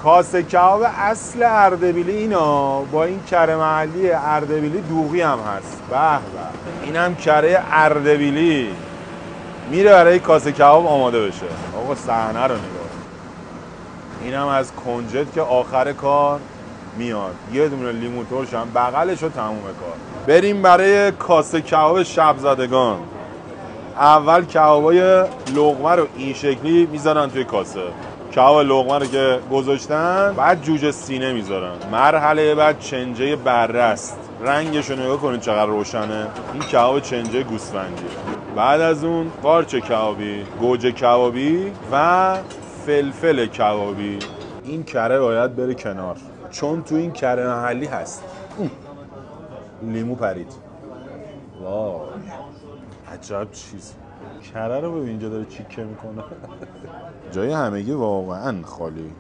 کاسه کباب اصل اردبیلی اینا، با این کره محلی اردبیلی دوغی هم هست. به به، اینم کره اردبیلی میره برای کاسه کباب آماده بشه. آقا صحنه رو نگاه، اینم از کنجد که آخر کار میاد، یه دونه لیمو ترش هم بغلش و تموم کار. بریم برای کاسه کباب شب زدگان. اول کبابای لقمه رو این شکلی میذارن توی کاسه، کباب لقمه رو که گذاشتن بعد جوجه سینه میذارن. مرحله بعد چنجه بره است، رنگش رو نگاه کنید چقدر روشنه. این کباب چنجه گوسفندی. بعد از اون قارچ کبابی، گوجه کبابی و فلفل کبابی. این کره باید بره کنار چون تو این کره محلی هست. لیمو پرید. واو عجب چیز. کره رو ببین اینجا داره چیکه میکنه. جای همگی واقعا خالی.